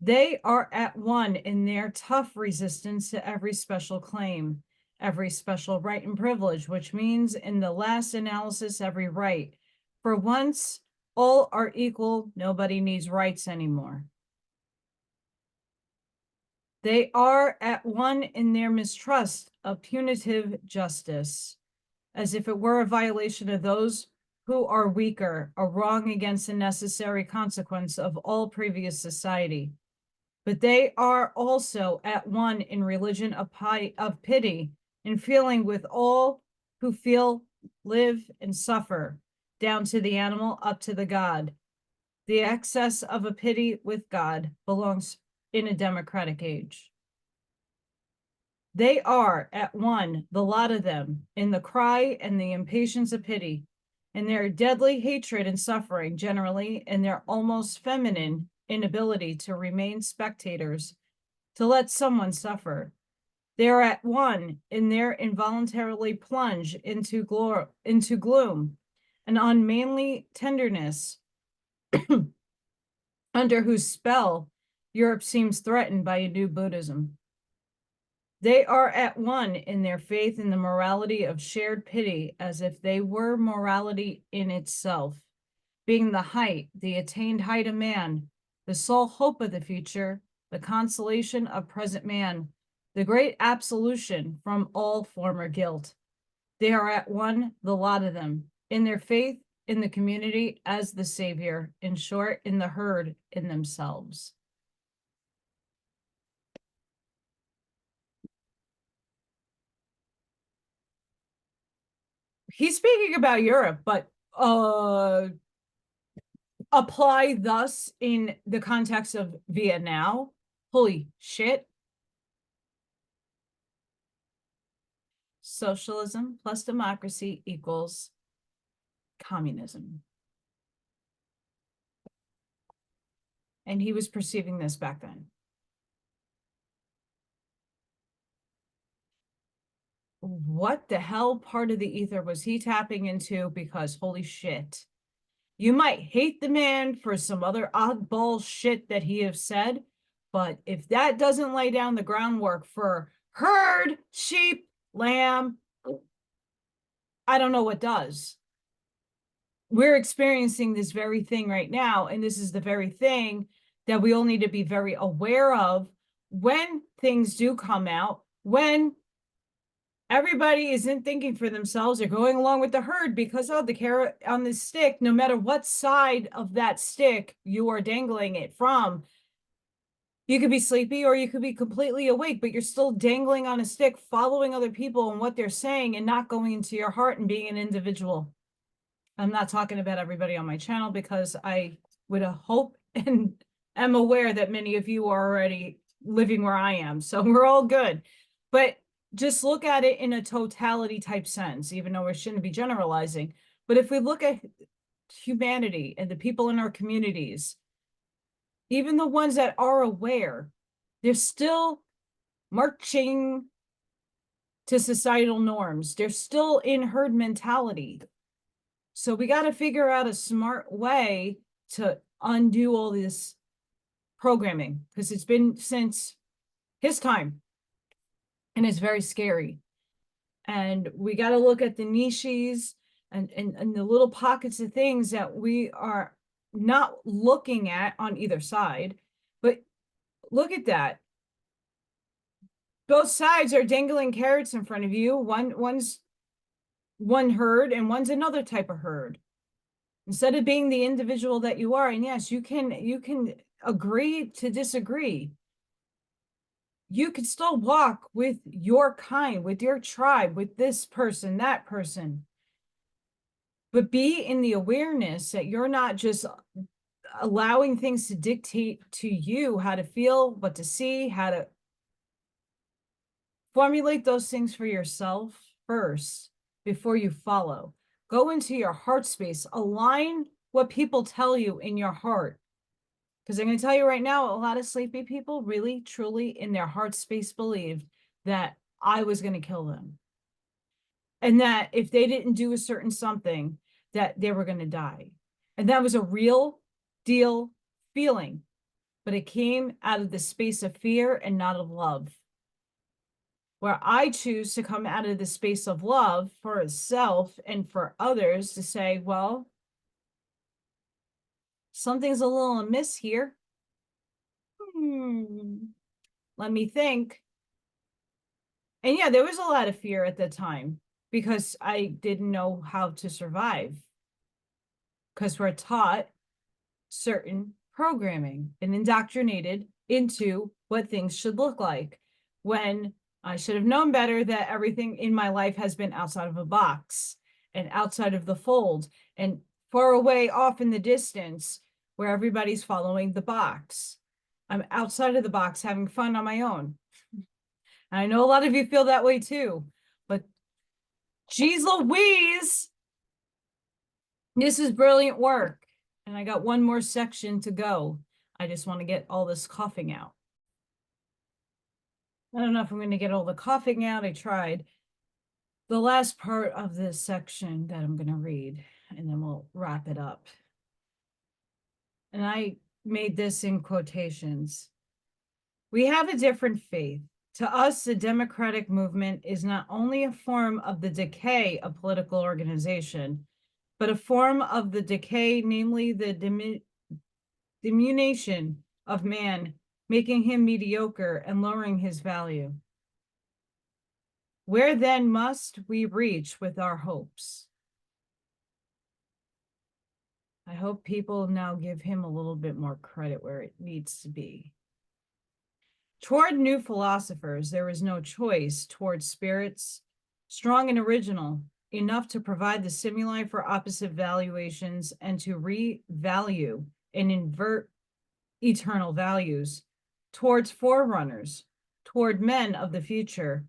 They are at one in their tough resistance to every special claim, every special right and privilege, which means in the last analysis, every right. For once, all are equal, nobody needs rights anymore. They are at one in their mistrust of punitive justice, as if it were a violation of those who are weaker, a wrong against the necessary consequence of all previous society. But they are also at one in religion of pity, in feeling with all who feel, live, and suffer, down to the animal, up to the God. The excess of a pity with God belongs in a democratic age. They are at one, the lot of them, in the cry and the impatience of pity, in their deadly hatred and suffering generally, in their almost feminine inability to remain spectators, to let someone suffer. They are at one in their involuntarily plunge into gloom, an unmanly tenderness under whose spell Europe seems threatened by a new Buddhism. They are at one in their faith in the morality of shared pity, as if they were morality in itself, being the height, the attained height of man, the sole hope of the future, the consolation of present man, the great absolution from all former guilt. They are at one, the lot of them, in their faith in the community as the savior, in short, in the herd, in themselves. He's speaking about Europe, but apply thus in the context of Vietnam. Holy shit. Socialism plus democracy equals communism. And he was perceiving this back then. What the hell part of the ether was he tapping into? Because holy shit. You might hate the man for some other oddball shit that he has said, but if that doesn't lay down the groundwork for herd, sheep, lamb, I don't know what does. We're experiencing this very thing right now, and this is the very thing that we all need to be very aware of when things do come out, when everybody isn't thinking for themselves or going along with the herd because of the carrot on the stick, no matter what side of that stick you are dangling it from. You could be sleepy or you could be completely awake, but you're still dangling on a stick, following other people and what they're saying and not going into your heart and being an individual. I'm not talking about everybody on my channel because I would hope and am aware that many of you are already living where I am. So we're all good. But just look at it in a totality type sense, even though we shouldn't be generalizing. But if we look at humanity and the people in our communities, even the ones that are aware, they're still marching to societal norms. They're still in herd mentality. So we got to figure out a smart way to undo all this programming, because it's been since his time and it's very scary. And we got to look at the niches and the little pockets of things that we are not looking at on either side, but look at that. Both sides are dangling carrots in front of you. One's one herd and one's another type of herd. Instead of being the individual that you are, and yes, you can agree to disagree. You can still walk with your kind, with your tribe, with this person, that person. But be in the awareness that you're not just allowing things to dictate to you how to feel, what to see, how to formulate those things for yourself first before you follow. Go into your heart space, align what people tell you in your heart. Because I'm going to tell you right now, a lot of sleepy people really, truly in their heart space believed that I was going to kill them. And that if they didn't do a certain something, that they were going to die. And that was a real deal feeling. But it came out of the space of fear and not of love. Where I choose to come out of the space of love for self and for others to say, well, something's a little amiss here. Let me think. And yeah, there was a lot of fear at the time because I didn't know how to survive. Because we're taught certain programming and indoctrinated into what things should look like, when I should have known better that everything in my life has been outside of a box and outside of the fold and far away off in the distance where everybody's following the box. I'm outside of the box having fun on my own. And I know a lot of you feel that way too, but geez Louise, this is brilliant work. And I got one more section to go. I just want to get all this coughing out. I don't know if I'm going to get all the coughing out. I tried. The last part of this section that I'm going to read, and then we'll wrap it up. And I made this in quotations. We have a different faith. To us, the democratic movement is not only a form of the decay of political organization, but a form of the decay, namely the diminution of man, making him mediocre and lowering his value. Where then must we reach with our hopes? I hope people now give him a little bit more credit where it needs to be. Toward new philosophers, there is no choice. Toward spirits, strong and original, enough to provide the stimuli for opposite valuations and to revalue and invert eternal values. Towards forerunners, toward men of the future,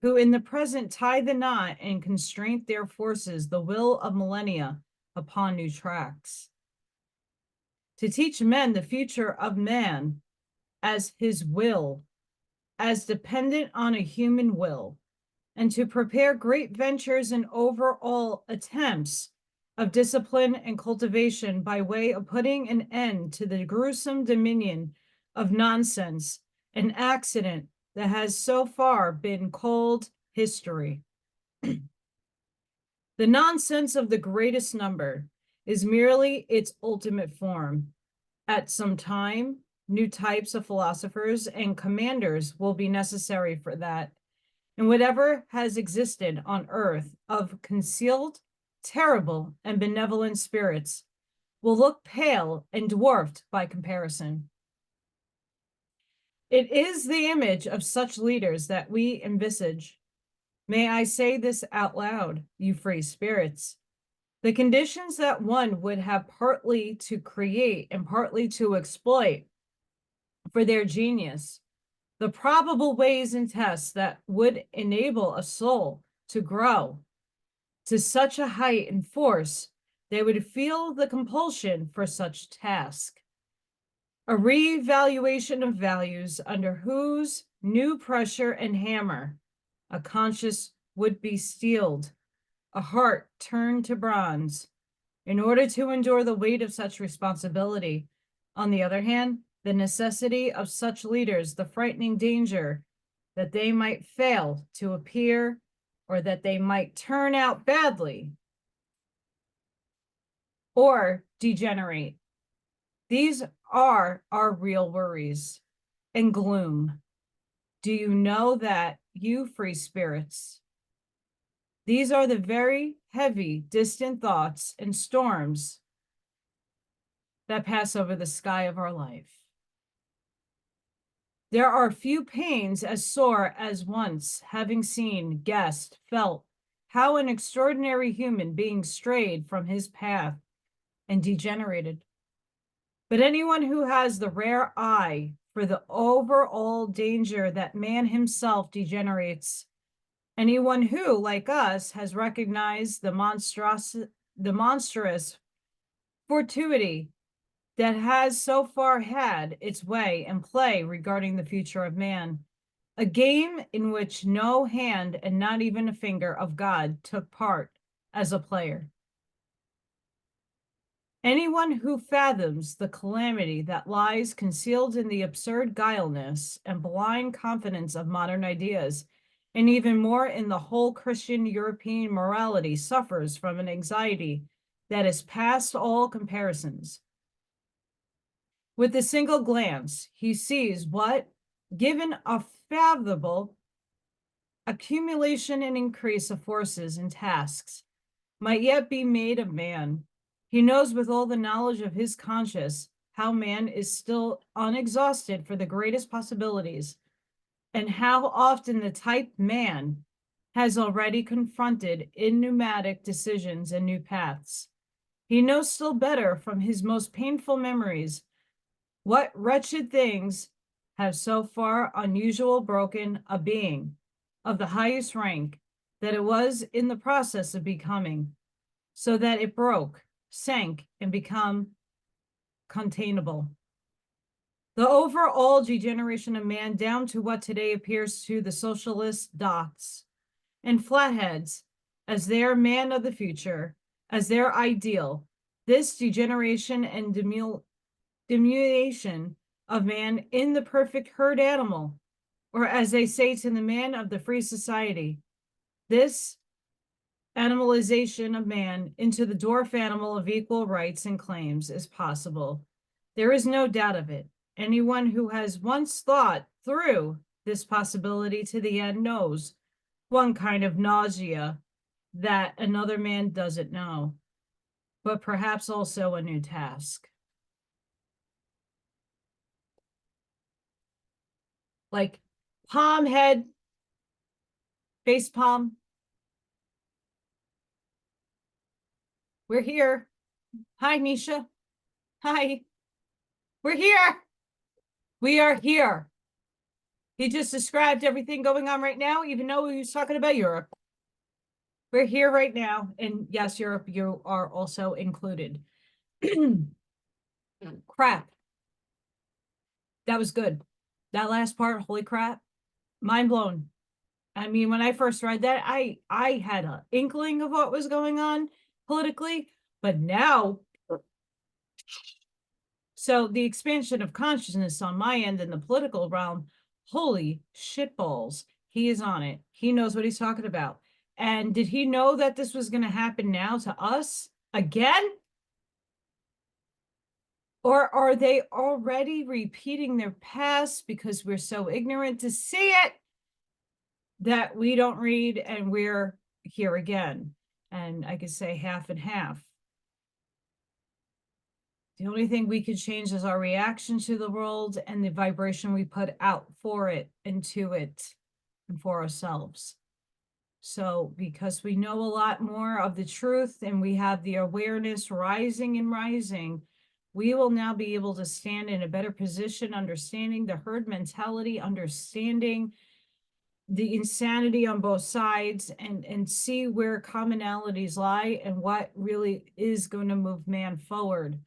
who in the present tie the knot and constrain their forces, the will of millennia, upon new tracks. To teach men the future of man as his will, as dependent on a human will, and to prepare great ventures and overall attempts of discipline and cultivation by way of putting an end to the gruesome dominion of nonsense and accident that has so far been called history. The nonsense of the greatest number is merely its ultimate form. At some time, new types of philosophers and commanders will be necessary for that. And whatever has existed on earth of concealed, terrible, and benevolent spirits will look pale and dwarfed by comparison. It is the image of such leaders that we envisage. May I say this out loud, you free spirits? The conditions that one would have partly to create and partly to exploit for their genius, the probable ways and tests that would enable a soul to grow to such a height and force, they would feel the compulsion for such task. A revaluation of values under whose new pressure and hammer a conscience would be steeled, a heart turned to bronze, in order to endure the weight of such responsibility. On the other hand, the necessity of such leaders, the frightening danger that they might fail to appear or that they might turn out badly or degenerate. These are our real worries and gloom. Do you know that, you free spirits? These are the very heavy, distant thoughts and storms that pass over the sky of our life. There are few pains as sore as once, having seen, guessed, felt how an extraordinary human being strayed from his path and degenerated. But anyone who has the rare eye for the overall danger that man himself degenerates, anyone who, like us, has recognized the monstrous fortuity that has so far had its way and play regarding the future of man, a game in which no hand and not even a finger of God took part as a player. Anyone who fathoms the calamity that lies concealed in the absurd guilelessness and blind confidence of modern ideas, and even more in the whole Christian European morality, suffers from an anxiety that is past all comparisons. With a single glance, he sees what, given a fathomable accumulation and increase of forces and tasks, might yet be made of man. He knows with all the knowledge of his conscience how man is still unexhausted for the greatest possibilities, and how often the type man has already confronted in pneumatic decisions and new paths. He knows still better from his most painful memories what wretched things have so far unusual broken a being of the highest rank that it was in the process of becoming, so that it broke, sank, and become containable. The overall degeneration of man down to what today appears to the socialist dots and flatheads as their man of the future, as their ideal, this degeneration and diminution of man in the perfect herd animal, or as they say to the man of the free society, this animalization of man into the dwarf animal of equal rights and claims is possible. There is no doubt of it. Anyone who has once thought through this possibility to the end knows one kind of nausea that another man doesn't know, but perhaps also a new task. Like palm head, face palm. We're here. Hi, Nisha. Hi. We're here. We are here. He just described everything going on right now, even though he was talking about Europe. We're here right now. And yes, Europe, you are also included. Crap. That was good. That last part, holy crap. Mind blown. I mean, when I first read that, I had an inkling of what was going on politically, but now, so the expansion of consciousness on my end in the political realm, holy shitballs, he is on it. He knows what he's talking about. And did he know that this was going to happen now to us again? Or are they already repeating their past because we're so ignorant to see it that we don't read and we're here again? And I could say half and half. The only thing we could change is our reaction to the world and the vibration we put out for it and to it and for ourselves. So because we know a lot more of the truth and we have the awareness rising and rising, we will now be able to stand in a better position, understanding the herd mentality, understanding the insanity on both sides, and see where commonalities lie and what really is going to move man forward.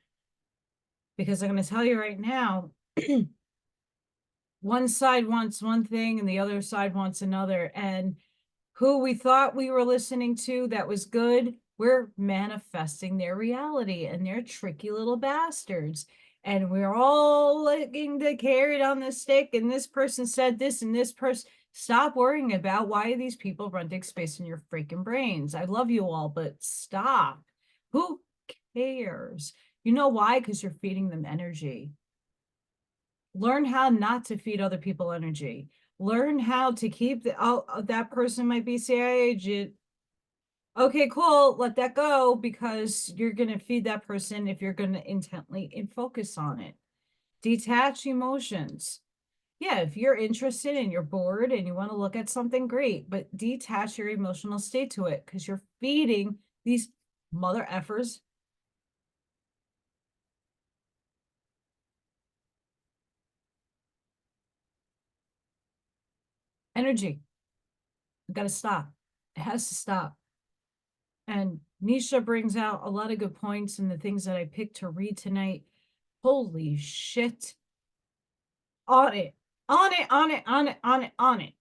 Because I'm going to tell you right now, one side wants one thing and the other side wants another. And who we thought we were listening to that was good, we're manifesting their reality, and they're tricky little bastards. And we're all looking to carry it on the stick. And this person said this and this person. Stop worrying about why these people renting space in your freaking brains. I love you all, but stop. Who cares? You know why? Because you're feeding them energy. Learn how not to feed other people energy. Learn how to keep that person might be CIA agent. Okay, cool. Let that go, because you're going to feed that person if you're going to intently and focus on it. Detach emotions. Yeah, if you're interested and you're bored and you want to look at something, great, but detach your emotional state to it, because you're feeding these mother effers energy. You got to stop. It has to stop. And Nisha brings out a lot of good points in the things that I picked to read tonight. Holy shit. On it, on it, on it, on it, on it, on it.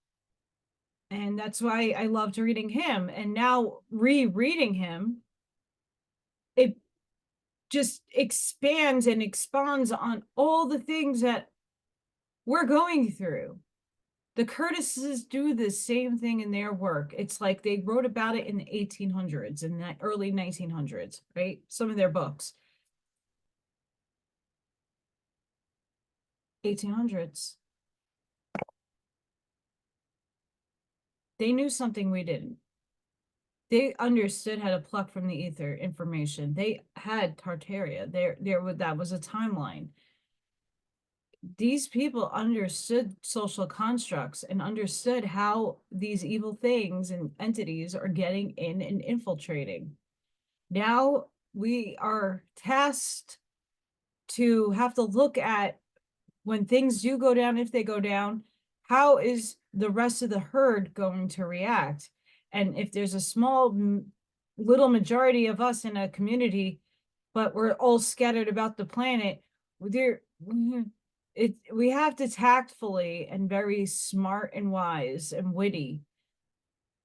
And that's why I loved reading him. And now rereading him, it just expands and expands on all the things that we're going through. The Curtises do the same thing in their work. It's like they wrote about it in the 1800s and the early 1900s, right? Some of their books. 1800s. They knew something we didn't. They understood how to pluck from the ether information. They had Tartaria. That was a timeline. These people understood social constructs and understood how these evil things and entities are getting in and infiltrating. Now we are tasked to have to look at, when things do go down, if they go down, how is the rest of the herd going to react? And if there's a small little majority of us in a community, but we're all scattered about the planet, we have to tactfully and very smart and wise and witty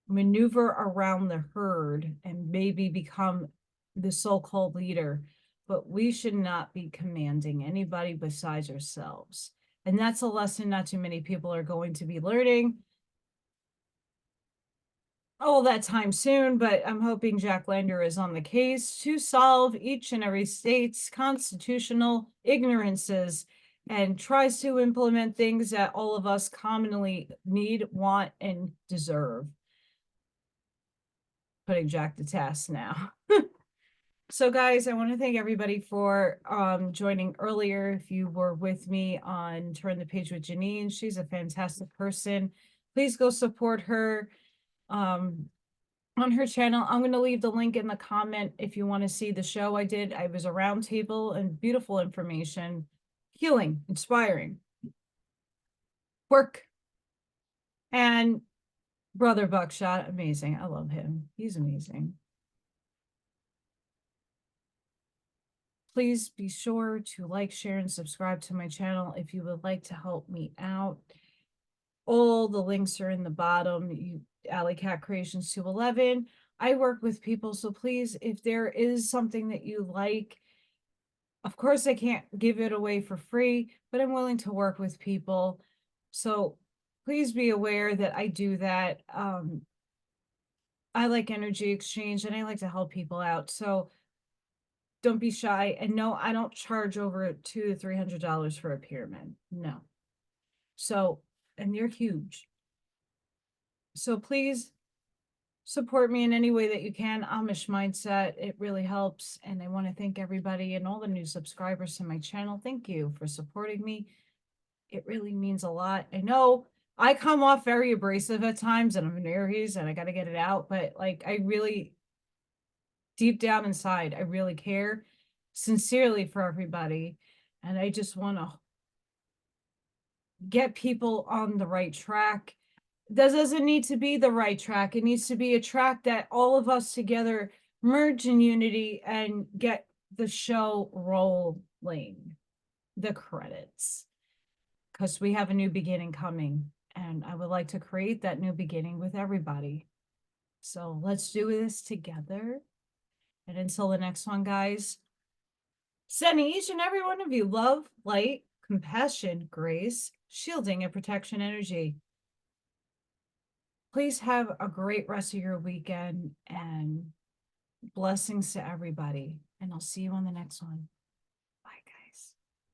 maneuver around the herd and maybe become the so-called leader, but we should not be commanding anybody besides ourselves. And that's a lesson not too many people are going to be learning all that time soon, but I'm hoping Jack Lander is on the case to solve each and every state's constitutional ignorances and tries to implement things that all of us commonly need, want, and deserve. Putting Jack to task now. So guys, I want to thank everybody for joining earlier. If you were with me on Turn the Page with Janine, she's a fantastic person. Please go support her on her channel. I'm going to leave the link in the comment if you want to see the show I did. I was a roundtable and beautiful information, healing, inspiring work. And Brother Buckshot, amazing. I love him. He's amazing. Please be sure to like, share, and subscribe to my channel if you would like to help me out. All the links are in the bottom. AllyKatkreations211. I work with people, so please, if there is something that you like, of course I can't give it away for free, but I'm willing to work with people. So please be aware that I do that. I like energy exchange and I like to help people out. So don't be shy. And no, I don't charge over $200 to $300 for a pyramid. No. So, and they're huge. So please support me in any way that you can. Amish mindset, it really helps. And I want to thank everybody and all the new subscribers to my channel. Thank you for supporting me. It really means a lot. I know I come off very abrasive at times and I'm an Aries and I got to get it out, but like I really, deep down inside, I really care sincerely for everybody. And I just want to get people on the right track. That doesn't need to be the right track. It needs to be a track that all of us together merge in unity and get the show rolling, the credits, because we have a new beginning coming. And I would like to create that new beginning with everybody. So let's do this together. And until the next one, guys, sending each and every one of you love, light, compassion, grace, shielding, and protection energy. Please have a great rest of your weekend and blessings to everybody. And I'll see you on the next one.